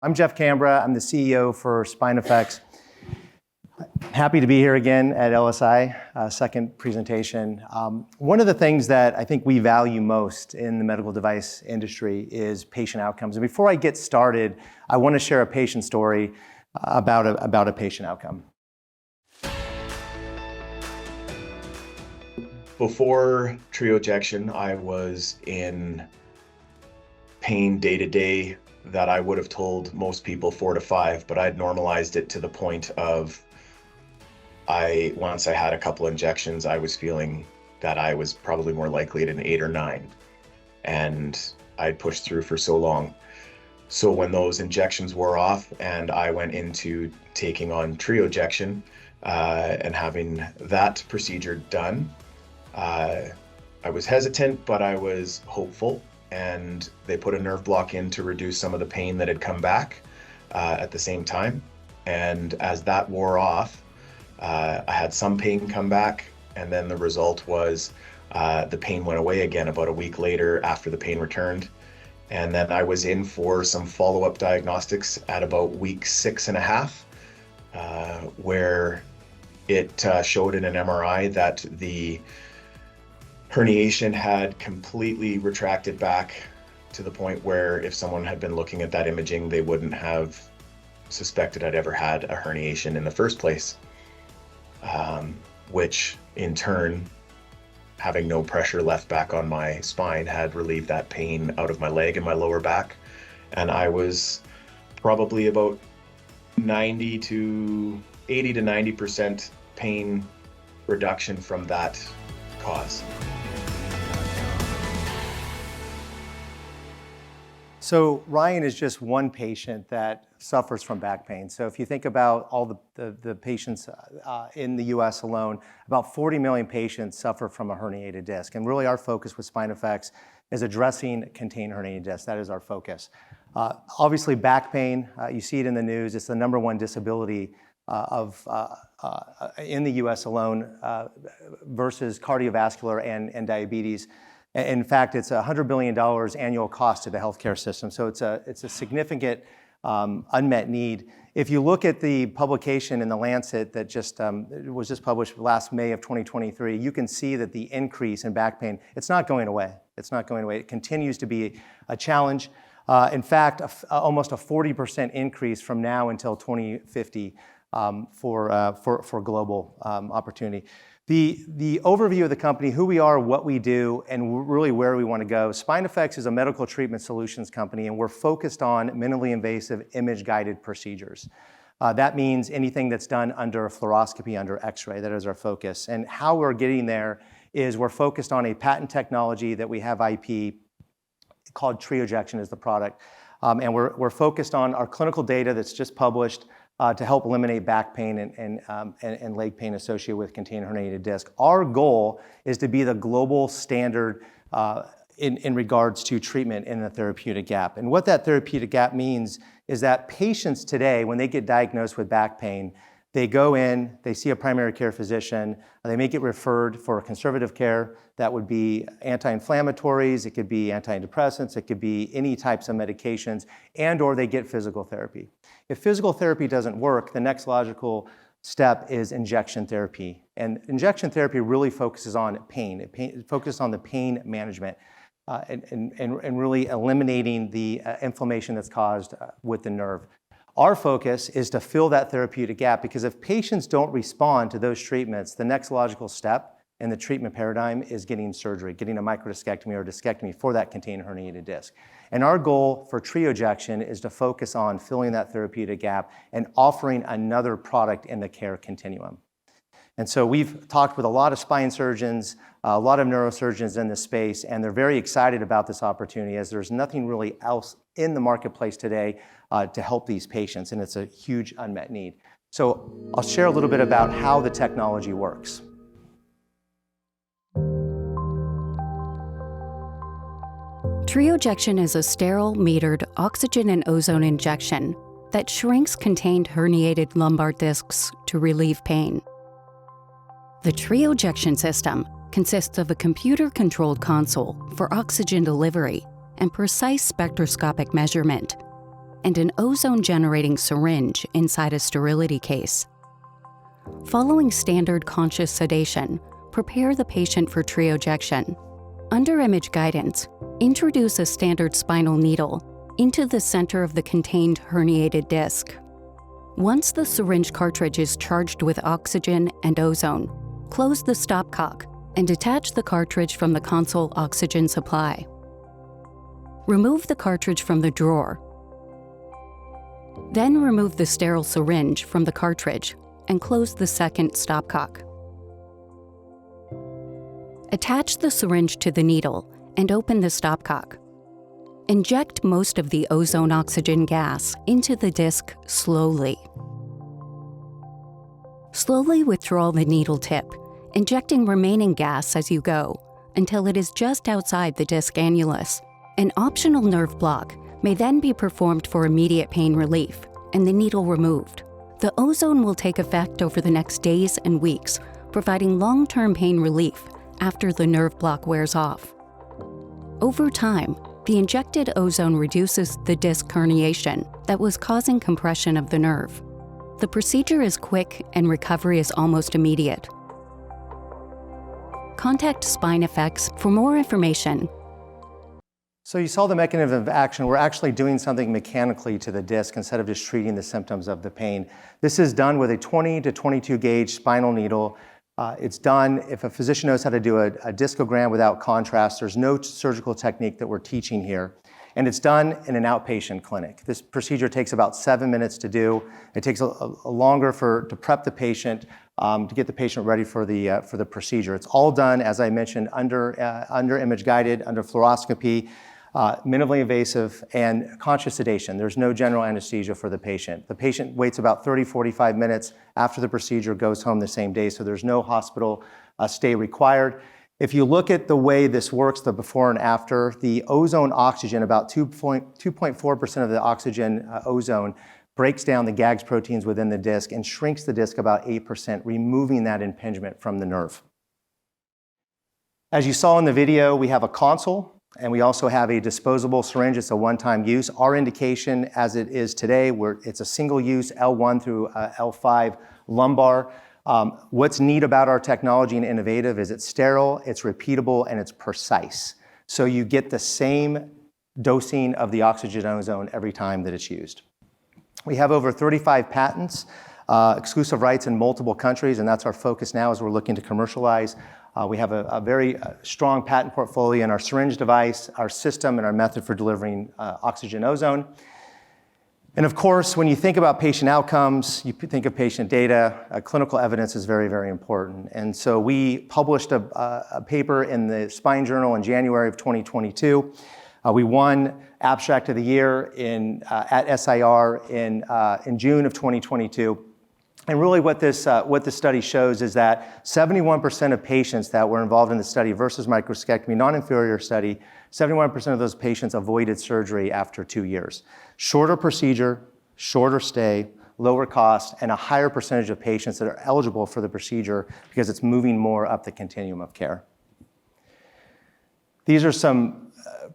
I'm Jeff Cambra. I'm the CEO for SpinaFX. Happy to be here again at LSI, second presentation. One of the things that I think we value most in the medical device industry is patient outcomes. And before I get started, I want to share a patient story about a patient outcome. Before triojection, I was in pain day to day that I would have told most people 4 to 5, but I'd normalized it to the point of once I had a couple injections, I was feeling that I was probably more likely at an 8 or 9, and I'd pushed through for so long. So when those injections wore off and I went into taking on triojection and having that procedure done, I was hesitant, but I was hopeful, and they put a nerve block in to reduce some of the pain that had come back at the same time. And as that wore off, I had some pain come back, and then the result was the pain went away again about a week later after the pain returned. And then I was in for some follow-up diagnostics at about week 6.5, where it showed in an MRI that the herniation had completely retracted back to the point where if someone had been looking at that imaging, they wouldn't have suspected I'd ever had a herniation in the first place, which in turn, having no pressure left back on my spine, had relieved that pain out of my leg and my lower back. And I was probably about 80 to 90% pain reduction from that cause. So Ryan is just one patient that suffers from back pain. So if you think about all the patients in the US alone, about 40 million patients suffer from a herniated disc. And really our focus with SpinaFX is addressing contained herniated discs. That is our focus. Obviously back pain, you see it in the news, it's the #1 disability in the US alone versus cardiovascular and diabetes. In fact, it's $100 billion annual cost to the healthcare system. So it's a significant unmet need. If you look at the publication in the Lancet that was just published last May of 2023, you can see that the increase in back pain, it's not going away. It's not going away. It continues to be a challenge. In fact, almost a 40% increase from now until 2050 for global opportunity. The overview of the company, who we are, what we do, and really where we want to go. SpinaFX is a medical treatment solutions company, and we're focused on minimally invasive image-guided procedures. That means anything that's done under a fluoroscopy, under X-ray. That is our focus. And how we're getting there is we're focused on a patent technology that we have IP called triojection is the product. And we're focused on our clinical data that's just published to help eliminate back pain and leg pain associated with contained herniated disc. Our goal is to be the global standard in regards to treatment in the therapeutic gap. And what that therapeutic gap means is that patients today, when they get diagnosed with back pain, they go in, they see a primary care physician, they may get referred for conservative care. That would be anti-inflammatories, it could be antidepressants, it could be any types of medications, or they get physical therapy. If physical therapy doesn't work, the next logical step is injection therapy. And injection therapy really focuses on pain. It focuses on the pain management and really eliminating the inflammation that's caused with the nerve. Our focus is to fill that therapeutic gap, because if patients don't respond to those treatments, the next logical step in the treatment paradigm is getting surgery, getting a microdiscectomy or discectomy for that contained herniated disc. And our goal for triojection is to focus on filling that therapeutic gap and offering another product in the care continuum. And so we've talked with a lot of spine surgeons, a lot of neurosurgeons in this space, and they're very excited about this opportunity, as there's nothing really else in the marketplace today to help these patients, and it's a huge unmet need. So I'll share a little bit about how the technology works. Triojection is a sterile, metered oxygen and ozone injection that shrinks contained herniated lumbar discs to relieve pain. The triojection system consists of a computer-controlled console for oxygen delivery and precise spectroscopic measurement. and an ozone-generating syringe inside a sterility case. Following standard conscious sedation, prepare the patient for triojection. Under image guidance, introduce a standard spinal needle into the center of the contained herniated disc. Once the syringe cartridge is charged with oxygen and ozone, close the stopcock and detach the cartridge from the console oxygen supply. Remove the cartridge from the drawer. Then remove the sterile syringe from the cartridge and close the second stopcock. Attach the syringe to the needle and open the stopcock. Inject most of the ozone oxygen gas into the disc slowly. Slowly withdraw the needle tip, injecting remaining gas as you go until it is just outside the disc annulus. An optional nerve block may then be performed for immediate pain relief and the needle removed. The ozone will take effect over the next days and weeks, providing long-term pain relief after the nerve block wears off. Over time, the injected ozone reduces the disc herniation that was causing compression of the nerve. The procedure is quick and recovery is almost immediate. Contact SpinaFX for more information. So you saw the mechanism of action. We're actually doing something mechanically to the disc instead of just treating the symptoms of the pain. This is done with a 20 to 22 gauge spinal needle. It's done if a physician knows how to do a discogram without contrast. There's no surgical technique that we're teaching here. And it's done in an outpatient clinic. This procedure takes about 7 minutes to do. It takes a longer to prep the patient, to get the patient ready for the procedure. It's all done, as I mentioned, under image guided, under fluoroscopy, minimally invasive, and conscious sedation. There's no general anesthesia for the patient. The patient waits about 30-45 minutes after the procedure, goes home the same day, so there's no hospital stay required. If you look at the way this works, the before and after, the ozone oxygen, about 2.4% of the oxygen ozone, breaks down the GAGs proteins within the disc and shrinks the disc about 8%, removing that impingement from the nerve. As you saw in the video, we have a console, and we also have a disposable syringe. It's a one-time use. Our indication, as it is today, it's a single-use L1 through L5 lumbar. What's neat about our technology and innovative is it's sterile, it's repeatable, and it's precise. So you get the same dosing of the oxygen ozone every time that it's used. We have over 35 patents, exclusive rights in multiple countries, and that's our focus now as we're looking to commercialize. We have a very strong patent portfolio in our syringe device, our system, and our method for delivering oxygen ozone. And of course, when you think about patient outcomes, you think of patient data, clinical evidence is very, very important. And so we published a paper in the Spine Journal in January of 2022. We won Abstract of the Year at SIR in June of 2022. And really what this study shows is that 71% of patients that were involved in the study versus microscopy, non-inferior study, 71% of those patients avoided surgery after 2 years. Shorter procedure, shorter stay, lower cost, and a higher percentage of patients that are eligible for the procedure because it's moving more up the continuum of care. These are some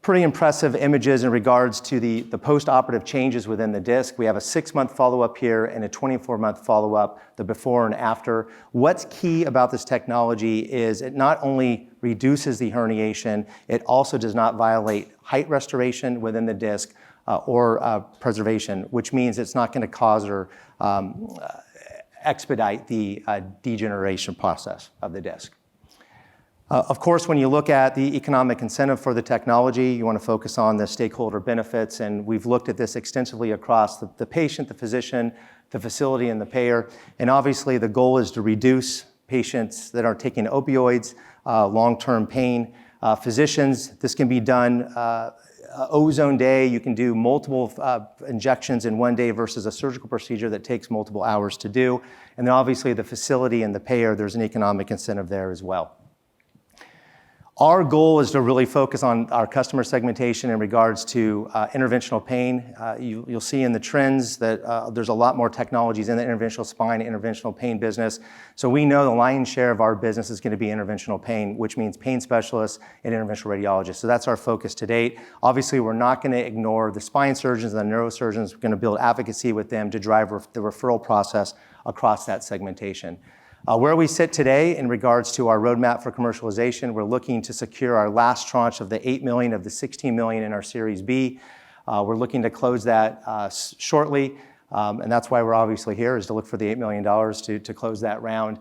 pretty impressive images in regards to the post-operative changes within the disc. We have a 6-month follow-up here and a 24-month follow-up, the before and after. What's key about this technology is it not only reduces the herniation, it also does not violate height restoration within the disc or preservation, which means it's not going to cause or expedite the degeneration process of the disc. Of course, when you look at the economic incentive for the technology, you want to focus on the stakeholder benefits, and we've looked at this extensively across the patient, the physician, the facility, and the payer. And obviously, the goal is to reduce patients that are taking opioids, long-term pain. Physicians, this can be done ozone day. You can do multiple injections in one day versus a surgical procedure that takes multiple hours to do. And then obviously, the facility and the payer, there's an economic incentive there as well. Our goal is to really focus on our customer segmentation in regards to interventional pain. You'll see in the trends that there's a lot more technologies in the interventional spine, interventional pain business. So we know the lion's share of our business is going to be interventional pain, which means pain specialists and interventional radiologists. So that's our focus to date. Obviously, we're not going to ignore the spine surgeons and the neurosurgeons. We're going to build advocacy with them to drive the referral process across that segmentation. Where we sit today in regards to our roadmap for commercialization, we're looking to secure our last tranche of the $8 million of the $16 million in our Series B. We're looking to close that shortly, and that's why we're obviously here, is to look for the $8 million to close that round.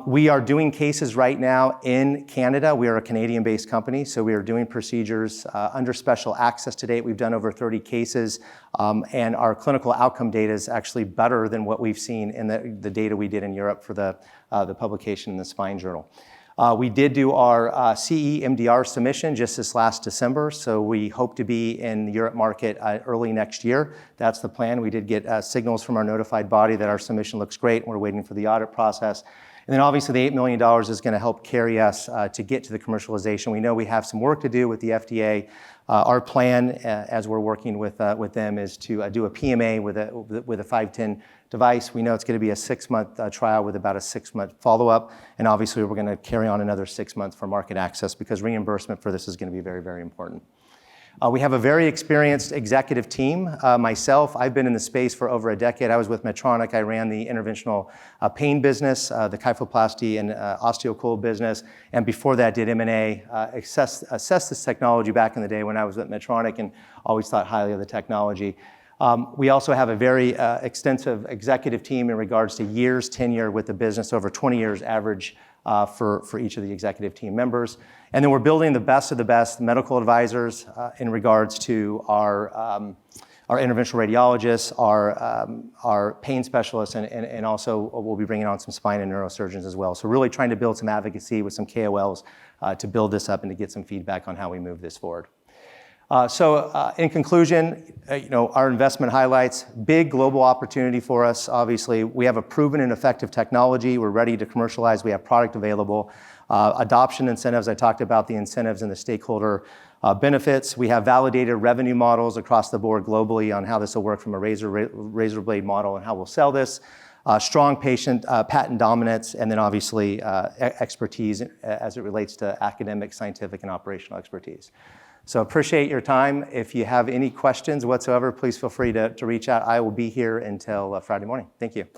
We are doing cases right now in Canada. We are a Canadian-based company, so we are doing procedures under special access to date. We've done over 30 cases, and our clinical outcome data is actually better than what we've seen in the data we did in Europe for the publication in the Spine Journal. We did do our CE MDR submission just this last December, so we hope to be in the Europe market early next year. That's the plan. We did get signals from our notified body that our submission looks great, and we're waiting for the audit process. And then obviously the $8 million is going to help carry us to get to the commercialization. We know we have some work to do with the FDA. Our plan, as we're working with them, is to do a PMA with a 510 device. We know it's going to be a 6-month trial with about a 6-month follow-up, and obviously we're going to carry on another 6 months for market access because reimbursement for this is going to be very, very important. We have a very experienced executive team. Myself, I've been in the space for over a decade. I was with Medtronic. I ran the interventional pain business, the kyphoplasty and osteocool business, and before that did M&A, assessed this technology back in the day when I was at Medtronic and always thought highly of the technology. We also have a very extensive executive team in regards to years tenure with the business, over 20 years average for each of the executive team members. And then we're building the best of the best medical advisors in regards to our interventional radiologists, our pain specialists, and also we'll be bringing on some spine and neurosurgeons as well. So really trying to build some advocacy with some KOLs to build this up and to get some feedback on how we move this forward. In conclusion, our investment highlights, big global opportunity for us. Obviously, we have a proven and effective technology. We're ready to commercialize. We have product available. Adoption incentives, I talked about the incentives and the stakeholder benefits. We have validated revenue models across the board globally on how this will work from a razor blade model and how we'll sell this. Strong patient patent dominance, and then obviously expertise as it relates to academic, scientific, and operational expertise. So appreciate your time. If you have any questions whatsoever, please feel free to reach out. I will be here until Friday morning. Thank you.